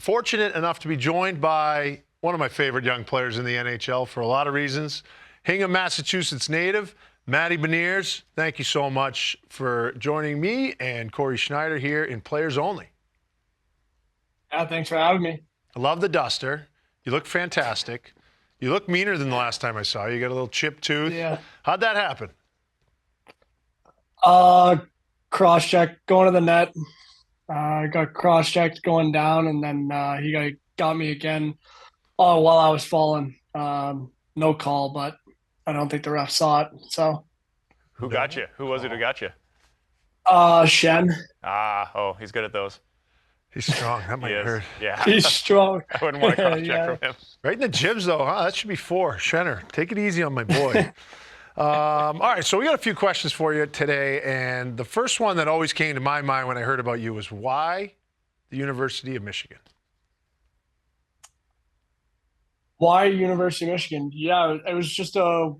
fortunate enough to be joined by one of my favorite young players in the NHL for a lot of reasons. Hingham, Massachusetts native, Matty Beniers. Thank you so much for joining me and Corey Schneider here in Players Only. Yeah, thanks for having me. I love the duster. You look fantastic. You look meaner than the last time I saw you. You got a little chipped tooth. Yeah. How'd that happen? Cross-check going to the net. Got cross-checked going down, and then he got me again while I was falling. No call, but I don't think the ref saw it. So Who got you? Who was it who got you? Shen. He's good at those. He's strong. That might hurt. Yeah. He's strong. I wouldn't want to cross-check from him. Right in the jibs, though. Huh? That should be 4. Schenner, take it easy on my boy. All right, so we got a few questions for you today, and the first one that always came to my mind when I heard about you was why the University of Michigan? Why University of Michigan? Yeah, it was just a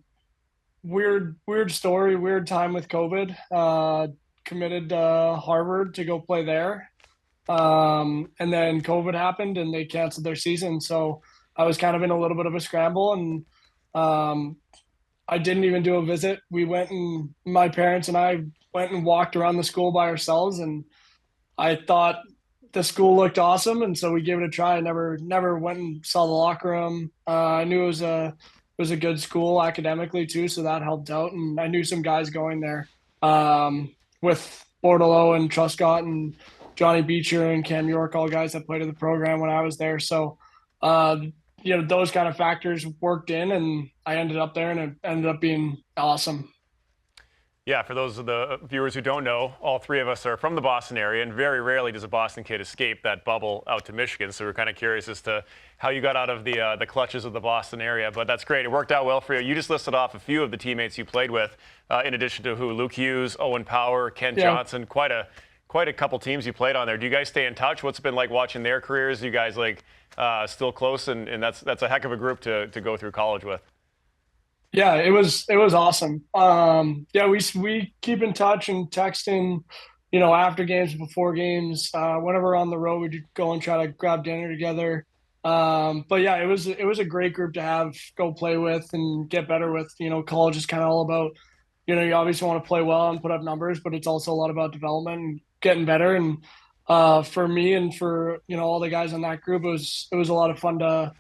weird story, weird time with COVID. Committed to Harvard to go play there. And then COVID happened and they canceled their season. So I was kind of in a little bit of a scramble, and I didn't even do a visit. My parents and I went and walked around the school by ourselves, and I thought the school looked awesome. And so we gave it a try. I never went and saw the locker room. I knew it was a good school academically too. So that helped out. And I knew some guys going there, with Bordelot and Truscott and Johnny Beecher and Cam York, all guys that played in the program when I was there. So, those kind of factors worked in, and I ended up there, and it ended up being awesome. Yeah, for those of the viewers who don't know, all three of us are from the Boston area, and very rarely does a Boston kid escape that bubble out to Michigan. So we're kind of curious as to how you got out of the clutches of the Boston area. But that's great. It worked out well for you. You just listed off a few of the teammates you played with, in addition to Luke Hughes, Owen Power, Ken Johnson, quite a couple teams you played on there. Do you guys stay in touch? What's it been like watching their careers? You guys still close, and that's a heck of a group to go through college with. Yeah, it was awesome. We keep in touch and texting, after games, before games. Whenever we're on the road, we go and try to grab dinner together. It was a great group to go play with and get better with. College is kind of all about, you obviously want to play well and put up numbers, but it's also a lot about development and getting better. And for me and for all the guys on that group, it was a lot of fun to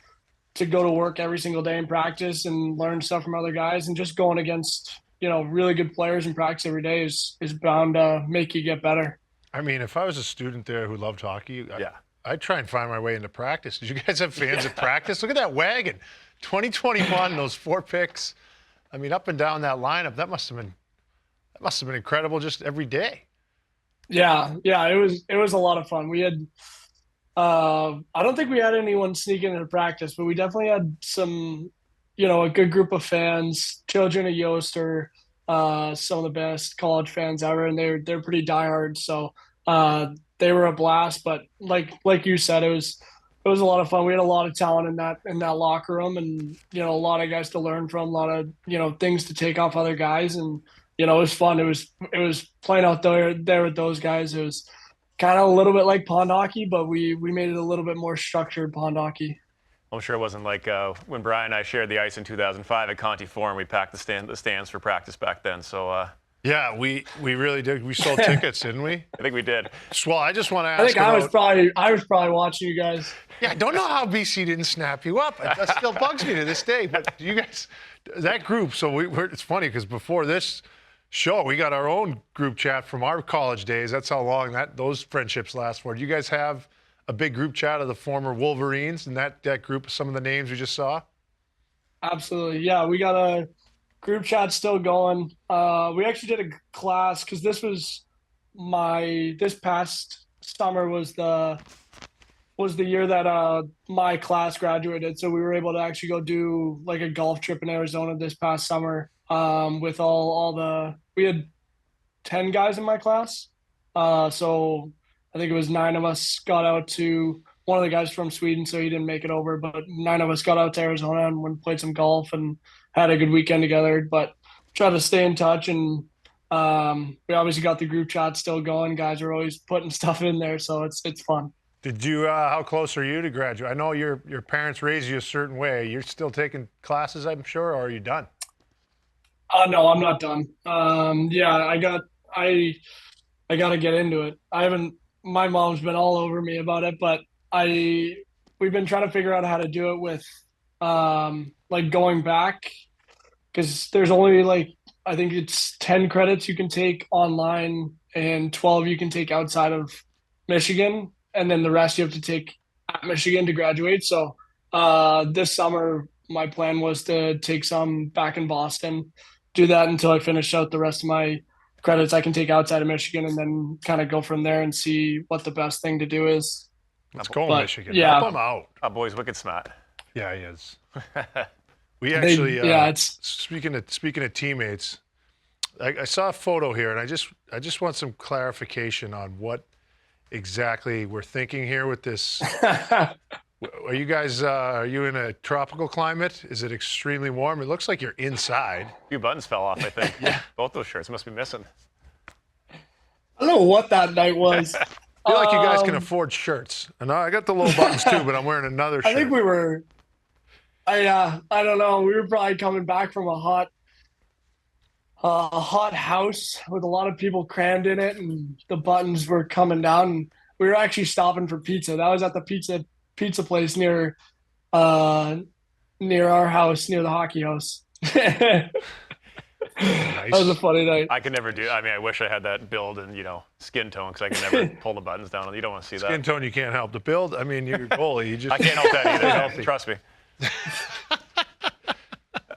go to work every single day and practice and learn stuff from other guys, and just going against really good players in practice every day is bound to make you get better. I mean, if I was a student there who loved hockey, I'd try and find my way into practice. Did you guys have fans at practice? Look at that wagon, 2021, those 4 picks. I mean, up and down that lineup, that must have been incredible just every day. Yeah, it was a lot of fun. We had I don't think we had anyone sneaking into practice, but we definitely had some, a good group of fans. Children of Yost are some of the best college fans ever, and they're pretty diehard. So they were a blast. But like you said, it was a lot of fun. We had a lot of talent in that locker room, and a lot of guys to learn from, a lot of things to take off other guys, and it was fun. It was playing out there with those guys. It was kind of a little bit like pond hockey, but we made it a little bit more structured pond hockey. I'm sure it wasn't like when Brian and I shared the ice in 2005 at Conti Forum. We packed the stands for practice back then. So yeah, we really did. We sold tickets, didn't we? I think we did. Well, I just want to ask. I think I was probably watching you guys. Yeah, I don't know how BC didn't snap you up. That still bugs me to this day. But you guys, that group. So it's funny because before this show, we got our own group chat from our college days. That's how long those friendships last for. Do you guys have a big group chat of the former Wolverines and that group of some of the names we just saw? Absolutely. Yeah, we got a group chat still going. We actually did a class because this past summer was the year that my class graduated. So we were able to actually go do like a golf trip in Arizona this past summer. With we had 10 guys in my class. So I think it was 9 of us got out to, one of the guys from Sweden, so he didn't make it over, but 9 of us got out to Arizona and went and played some golf and had a good weekend together, but try to stay in touch. And we obviously got the group chat still going. Guys are always putting stuff in there, so it's fun. Did you? How close are you to graduate? I know your parents raised you a certain way. You're still taking classes, I'm sure, or are you done? No, I'm not done. Yeah, I got to get into it. I haven't. My mom's been all over me about it, but I we've been trying to figure out how to do it with like going back because there's only like I think it's 10 credits you can take online and 12 you can take outside of Michigan, and then the rest you have to take at Michigan to graduate. So this summer my plan was to take some back in Boston, do that until I finish out the rest of my credits I can take outside of Michigan, and then kind of go from there and see what the best thing to do is. Let's go, But, Michigan. yeah. Help them out. Our boy's wicked smart. Yeah, he is. We actually, yeah, it's speaking of teammates, I saw a photo here, and I just want some clarification on what exactly we're thinking here with this. Are you guys? Are you in a tropical climate? Is it extremely warm? It looks like you're inside. A few buttons fell off, I think. Yeah. Both those shirts must be missing. I don't know what that night was. I feel like you guys can afford shirts. And I got the low buttons too, but I'm wearing another shirt. I think we were. I don't know. We were probably coming back from a hot house with a lot of people crammed in it, and the buttons were coming down. And we were actually stopping for pizza. That was at the pizza place near our house, near the hockey house. That was a funny night. I could never do. I mean, I wish I had that build and skin tone because I can never pull the buttons down. You don't want to see Skin that. tone you can't help. The build, I mean, you're a goalie. You just I can't help that either. No, trust me.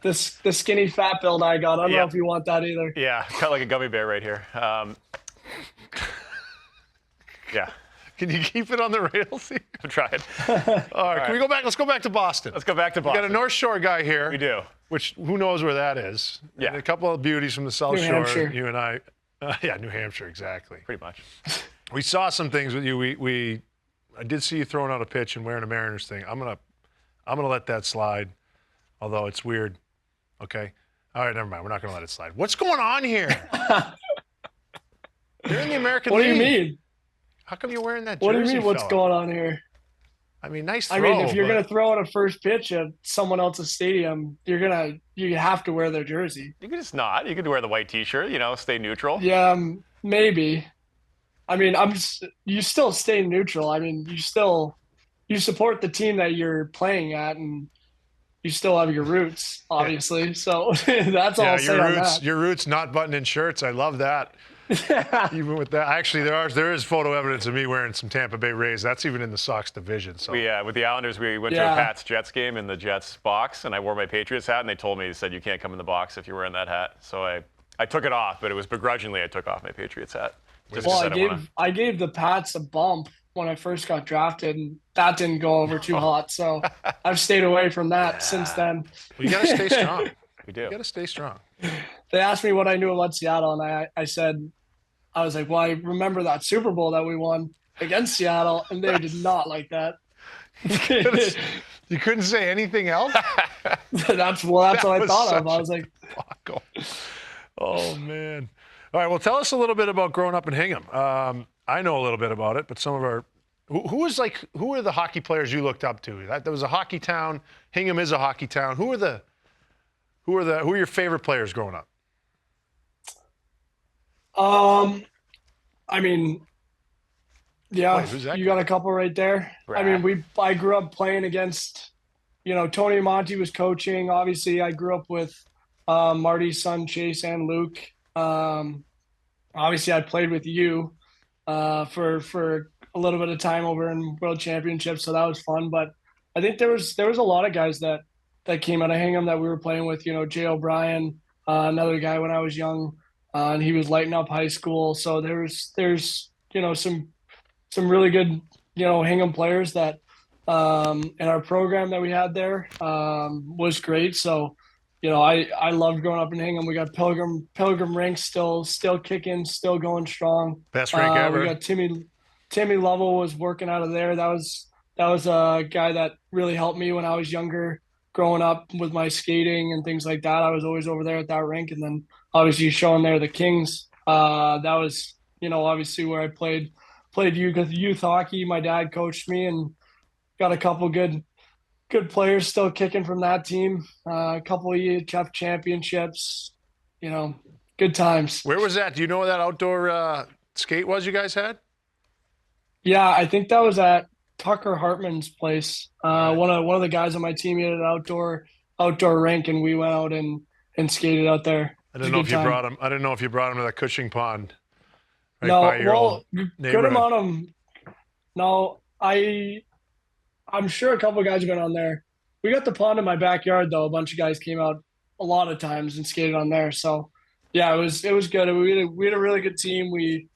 The skinny fat build I got. I don't know Yeah. if you want that either. Yeah, cut like a gummy bear right here. Yeah, Can you keep it on the rails here? I'm trying. All right, can we go back? Let's go back to Boston. Let's go back to We Boston. got a North Shore guy here. We do. Which, who knows where that is? Yeah. And a couple of beauties from the South New Shore. Hampshire. You and I. Yeah, New Hampshire, exactly. Pretty much. We saw some things with you. I did see you throwing out a pitch and wearing a Mariners thing. I'm gonna let that slide, although it's weird. Okay. All right, never mind. We're not gonna let it slide. What's going on here? You're in the American What do League. you mean? How come you're wearing that jersey? What do you mean? What's fella? going on here? I mean, nice throw. I mean, if you're but- gonna throw out a first pitch at someone else's stadium, you have to wear their jersey. You could just not. You could wear the white T-shirt. Stay neutral. Yeah, maybe. I mean, you still stay neutral. I mean, you support the team that you're playing at, and you still have your roots, obviously. So that's all Yeah, I'll say on your roots not buttoned in shirts. I love that. that. Even with that, actually, there is photo evidence of me wearing some Tampa Bay Rays. That's even in the Sox division. So With the Islanders, we went to Yeah. a Pats-Jets game in the Jets box, and I wore my Patriots hat, and they said you can't come in the box if you're wearing that hat. So I took it off, but it was begrudgingly I took off my Patriots hat. Just Well, because I didn't wanna- I gave the Pats a bump when I first got drafted, and that didn't go over too hot. So I've stayed away from that since then. you got to stay strong. We do. You got to stay strong. They asked me what I knew about Seattle, and I said, I was like, well, I remember that Super Bowl that we won against Seattle, and they did not like that. You couldn't say anything else? That's what I was thought of. such I was like, Fuck. Oh, man. All right, well, tell us a little bit about growing up in Hingham. I know a little bit about it, but some of our who are the hockey players you looked up to? That was a hockey town. Hingham is a hockey town. Who are your favorite players growing up? I mean, yeah, Wait, who's that you guy? got a couple right there. I mean, I grew up playing against, Tony Monty was coaching. Obviously, I grew up with Marty's son, Chase, and Luke. Obviously, I played with you for a little bit of time over in World Championships, so that was fun. But I think there was a lot of guys that came out of Hingham that we were playing with. Jay O'Brien, another guy when I was young, and he was lighting up high school. So there's some really good Hingham players that in our program that we had there was great. So I loved growing up in Hingham. We got Pilgrim Rink still kicking, still going strong. Best rink ever. We got Timmy Lovell was working out of there. That was a guy that really helped me when I was younger, growing up with my skating and things like that. I was always over there at that rink, and then obviously showing there the Kings. That was obviously where I played played youth hockey. My dad coached me and got a couple good players still kicking from that team. A couple of EHF championships. Good times. Where was that? Do you know where that outdoor skate was you guys had? Yeah, I think that was at Tucker Hartman's place. Right. One of the guys on my team, he had an outdoor rink, and we went out and skated out there. I It was didn't a know good if you time. brought him. I didn't know if you brought him to that Cushing Pond. Right No, by your well, old good neighborhood. amount of them. No, I'm sure a couple of guys have been on there. We got the pond in my backyard though. A bunch of guys came out a lot of times and skated on there. So yeah, it was good. We had a really good team. We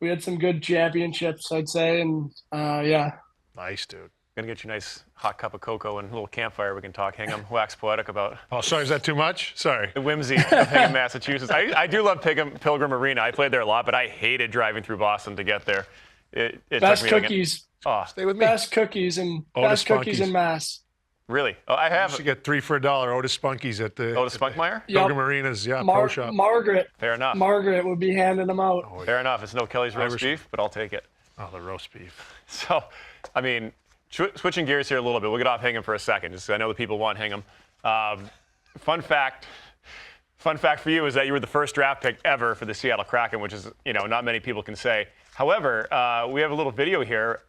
had some good championships, I'd say, and yeah. Nice, dude. Gonna get you a nice hot cup of cocoa and a little campfire. We can talk Hingham, wax poetic about Oh, sorry. Is that too much? Sorry. the whimsy of Hingham, Massachusetts. I do love Pilgrim Arena. I played there a lot, but I hated driving through Boston to get there. It Best took me cookies, Stay with me. best cookies, and Otis best cookies Spunkies. in Mass. really? Oh, I You have. should get 3 for $1. Otis Spunkies at the Otis Spunkmeyer? Yep. Pilgrim Arenas. Yeah, pro shop. Margaret Fair enough. would be handing them out. Fair enough. It's no Kelly's roast Irish- beef, but I'll take it. Oh, the roast beef. So, I mean, switching gears here a little bit. We'll get off Hingham for a second, just 'cause I know the people want Hingham. Fun fact for you is that you were the first draft pick ever for the Seattle Kraken, which is, not many people can say. However, we have a little video here.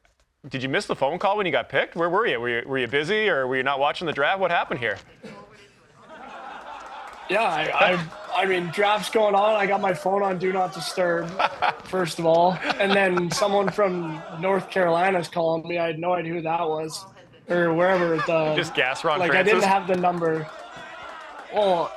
Did you miss the phone call when you got picked? Where were you? Were you busy, or were you not watching the draft? What happened here? Yeah, I mean, draft's going on. I got my phone on Do Not Disturb, first of all. And then someone from North Carolina is calling me. I had no idea who that was or wherever. Just gas Ron I Francis? didn't have the number. Well,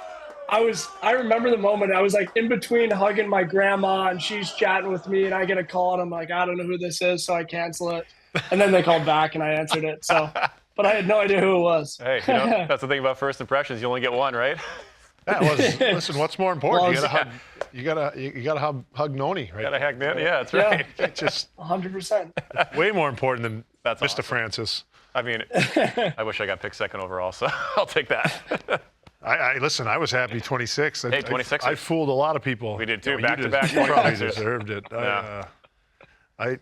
I remember the moment. I was like in between hugging my grandma and she's chatting with me and I get a call and I'm like, I don't know who this is, so I cancel it. And then they called back and I answered it. So, but I had no idea who it was. Hey, that's the thing about first impressions. You only get one, right? That was. Listen, what's more important? You Well, gotta hug. You gotta hug Noni, right? Gotta hack that. Yeah, that's Yeah. right. It's just 100%. way more important than That's Mr. awesome. Francis. I mean, I wish I got picked second overall, so I'll take that. I listen. I was happy 26. Hey, 26. I fooled a lot. Of people. We did too, You back-to-back You probably 26ers. deserved it. Yeah. I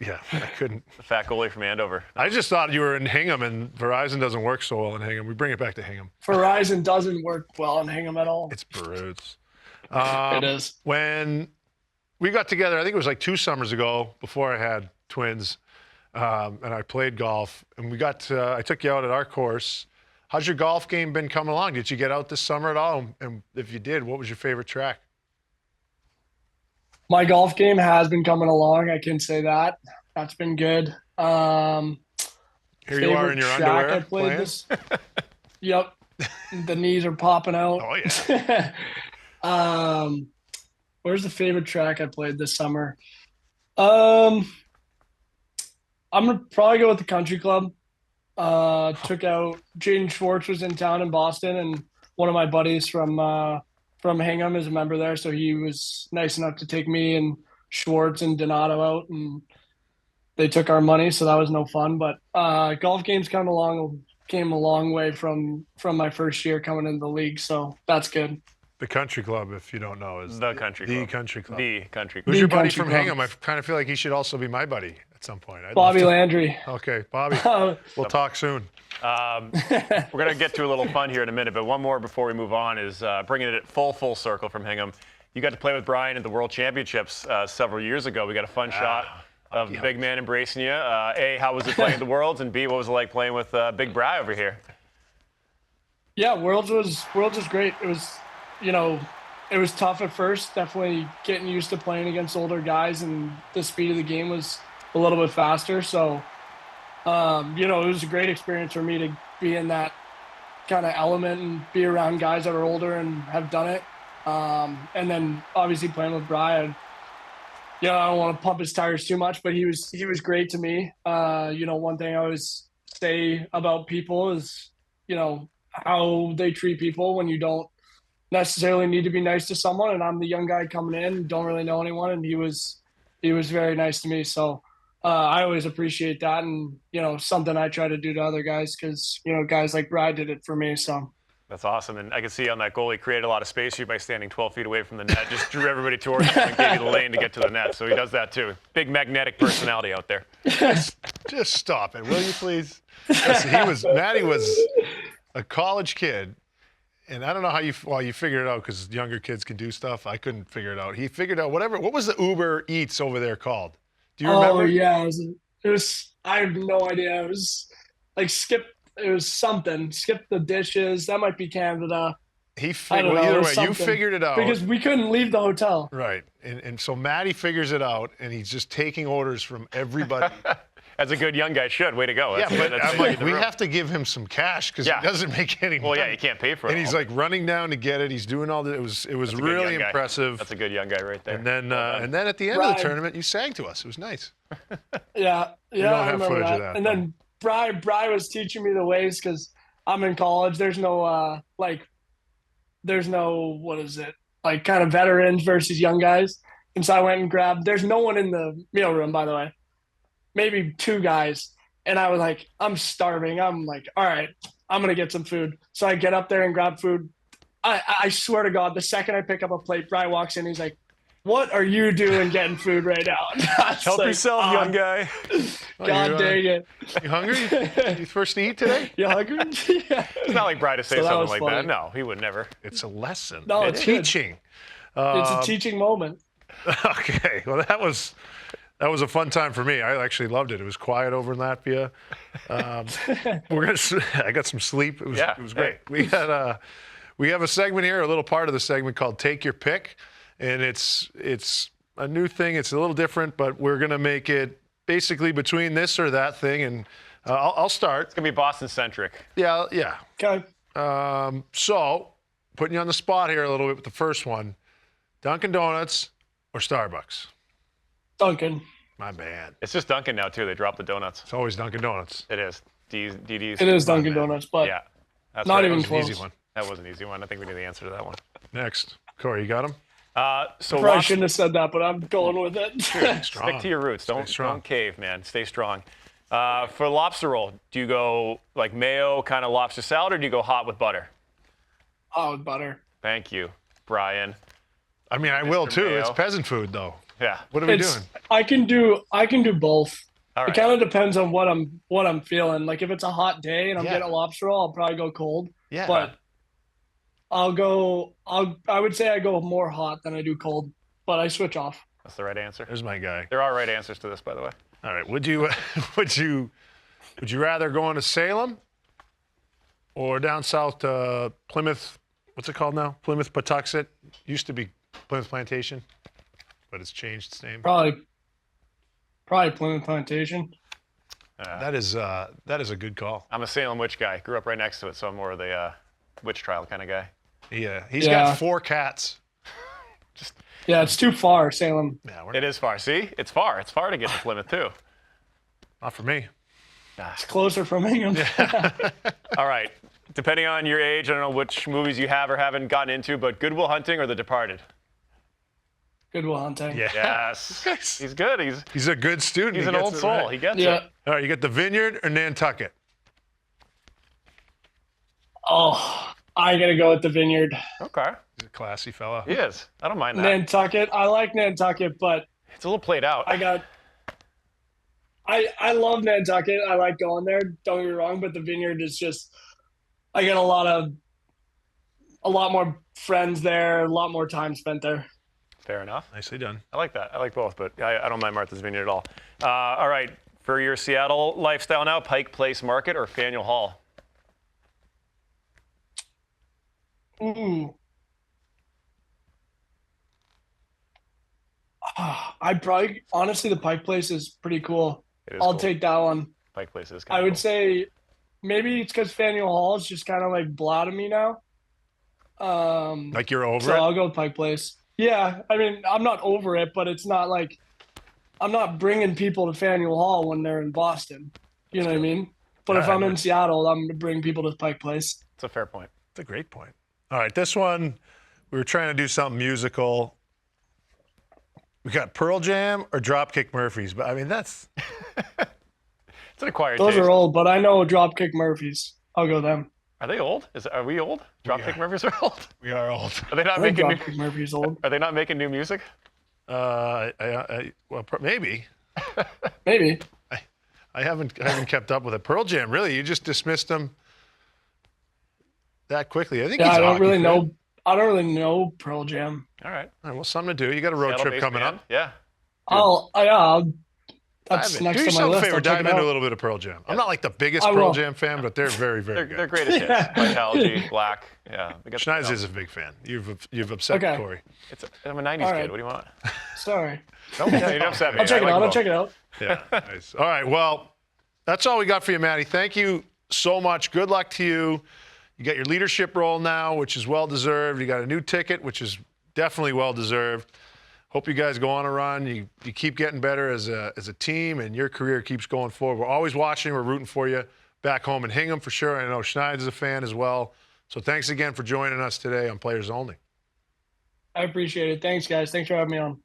couldn't. The fat goalie from Andover. I just thought you were in Hingham, and Verizon doesn't work so well in Hingham. We bring it back to Hingham. Verizon doesn't work well in Hingham at all. It's brutes. It is. When we got together, I think it was like 2 summers ago, before I had twins, and I played golf, and I took you out at our course. How's your golf game been coming along? Did you get out this summer at all? And if you did, what was your favorite track? My golf game has been coming along. I can say that. That's been good. Here you are in your favorite track underwear I played playing? this. Yep. The knees are popping out. Oh, yeah. Where's the favorite track I played this summer? I'm gonna probably go with the country club. Took out Jaden Schwartz was in town in Boston, and one of my buddies from Hingham is a member there, so he was nice enough to take me and Schwartz and Donato out, and they took our money, so that was no fun. But golf games came a long way from my first year coming into the league, so that's good. The country club, if you don't know, is The country the club. country club. The country Who's club. your buddy country from club. Hingham? I kind of feel like he should also be my buddy at some point. I'd Bobby love to- Landry. Okay, Bobby. We'll talk soon. We're going to get to a little fun here in a minute, but one more before we move on is bringing it full circle from Hingham. You got to play with Brian at the World Championships several years ago. We got a fun shot of the big man embracing you. A, how was it playing at the Worlds? And B, what was it like playing with Big Bri over here? Yeah, Worlds was great. It was, it was tough at first. Definitely getting used to playing against older guys, and the speed of the game was a little bit faster. So, it was a great experience for me to be in that kind of element and be around guys that are older and have done it. And then obviously playing with Brian, I don't want to pump his tires too much, but he was great to me. One thing I always say about people is, how they treat people when you don't necessarily need to be nice to someone. And I'm the young guy coming in, don't really know anyone, and he was very nice to me. So I always appreciate that, and something I try to do to other guys because guys like Brad did it for me. So That's awesome. And I can see on that goal, he created a lot of space for you by standing 12 feet away from the net. Just drew everybody towards him and gave you the lane to get to the net. So he does that too. Big magnetic personality out there. Just stop it, will you please? Listen, Matty was a college kid, and I don't know how you figured it out because younger kids can do stuff. I couldn't figure it out. He figured out whatever. What was the Uber Eats over there called? Do you remember? Oh yeah, it was. I have no idea. It was like skip. It was something. Skip the dishes. That might be Canada. Well, either way, you something. figured it out. Because we couldn't leave the hotel. Right. And so Matty figures it out, and he's just taking orders from everybody. As a good young guy should. Way to go. Yeah, but that's I'm the like, we room. have to give him some cash because Yeah. he doesn't make any money. Well, yeah, you can't pay for it. And he's all. like running down to get it. He's doing all the. It was That's a good really young guy. impressive. That's a good young guy right there. And then Well done. and then at the end of the Brian. tournament, you sang to us. It was nice. Yeah, don't I have remember footage that. of that, And then Bri was teaching me the ways because I'm in college. There's no there's no what is it like kind of veterans versus young guys. And so I went and grabbed. There's no one in the meal room, by the way. Maybe 2 guys. And I was like, I'm starving. I'm like, all right, I'm gonna get some food. So I get up there and grab food. I swear to God, the second I pick up a plate, Bri walks in. He's like, "What are you doing getting food right now?" Help yourself, young guy. God dang it! You hungry? You first to eat today? You hungry? Yeah. It's not like Bri to say So that something was like funny. that. No, he would never. It's a lesson. No, it's it's good. teaching. It's a teaching moment. Okay. Well, that was a fun time for me. I actually loved it. It was quiet over in Latvia. I got some sleep. It was Yeah. it was great. We have a segment here, a little part of the segment called Take Your Pick, and it's a new thing. It's a little different, but we're gonna make it basically between this or that thing. And I'll start. It's going to be Boston centric. Yeah. Okay. So putting you on the spot here a little bit with the first one: Dunkin' Donuts or Starbucks? Duncan. My man. It's just Dunkin' now, too. They dropped the donuts. It's always Dunkin' Donuts. It is. DD's. It is Dunkin' man. Donuts, but Yeah. That's not right. even That was an easy close. one. That was an easy one. I think we knew the answer to that one. Next, Corey, you got him. So probably lobster- shouldn't have said that, but I'm going with it. Strong. Stick to your roots. Stay strong. Don't cave, man. Stay strong. For lobster roll, do you go like mayo kind of lobster salad, or do you go hot with butter? Oh, with butter. Thank you, Brian. I mean, I will Mr. too. It's Mayo. peasant food, though. Yeah. What are we It's doing? I can do both. All It right. kind of depends on what I'm feeling. Like if it's a hot day and I'm Yeah. getting a lobster roll, I'll probably go cold. Yeah. But I would say I go more hot than I do cold, but I switch off. That's the right answer. There's my guy. There are right answers to this, by the way. All right. Would you rather go into Salem or down south to Plymouth? What's it called now? Plymouth Patuxent. Used to be Plymouth Plantation, but it's changed its name. Probably Plymouth Plantation. That is a good call. I'm a Salem witch guy. Grew up right next to it, so I'm more of the witch trial kind of guy. Yeah. He's Yeah. got 4 cats. Yeah, it's too far, Salem. Yeah, It is far. See, it's far. It's far to get to Plymouth too. not for me. It's closer from Hingham. All right. Depending on your age, I don't know which movies you have or haven't gotten into, but Good Will Hunting or The Departed? Good Will Hunting. Yeah. Yes. Nice. He's good. He's a good student. He's He an gets old it soul. right. He gets Yeah. it. All right, you got the Vineyard or Nantucket? Oh, I gotta go with the Vineyard. Okay. He's a classy fella. He is. I don't mind that. Nantucket. I like Nantucket, but It's a little played out. I love Nantucket. I like going there. Don't get me wrong, but the Vineyard is just I get a lot more friends there, a lot more time spent there. Fair enough. Nicely done. I like that. I like both, but I don't mind Martha's Vineyard at all. All right. For your Seattle lifestyle now, Pike Place Market or Faneuil Hall? Ooh. I probably honestly the Pike Place is pretty cool. It is I'll cool. take that one. Pike Place is I kind would of say maybe it's because Faneuil Hall is just kind of like blah to me now. Like you're over So it? I'll go with Pike Place. Yeah, I mean I'm not over it, but it's not like I'm not bringing people to Faneuil Hall when they're in Boston. You know what I mean? But if Yeah, I'm I in know. Seattle, I'm gonna bring people to Pike Place. It's a fair point. That's a great point. All right, this one, we were trying to do something musical. We got Pearl Jam or Dropkick Murphys, but I mean, that's It's an acquired Those taste. are old, but I know Dropkick Murphys. I'll go them. Are they old? Are we old? Dropkick Murphys are old. We are old. Are they not I think making new? Dropkick Murphys old. Are they not making new music? Maybe. Maybe. I haven't kept up with it. Pearl Jam, really? You just dismissed them that quickly? I think Yeah, he's I a don't hockey really fan. know. I don't really know Pearl Jam. All right. All right, well, something to do. You got a road trip Seattle-based coming band. up. Yeah. That's Dive in. next Do to my yourself a list. favor, I'll check dive it into a out. little bit of Pearl Jam. I'm not like the biggest I Pearl will. Jam fan, but they're very, very They're good. greatest hits. Vitalogy, Black. Yeah. They got Schneider's is a big fan. You've upset Okay. Corey. I'm a 90s All kid. right. What do you want? Sorry. No, you didn't upset me. I'll check I it like out. them I'll check it out. Yeah, nice. All right, well, that's all we got for you, Maddie. Thank you so much. Good luck to you. You got your leadership role now, which is well-deserved. You got a new ticket, which is definitely well-deserved. Hope you guys go on a run. You keep getting better as a team, and your career keeps going forward. We're always watching. We're rooting for you back home in Hingham for sure. I know Schneider's a fan as well. So thanks again for joining us today on Players Only. I appreciate it. Thanks, guys. Thanks for having me on.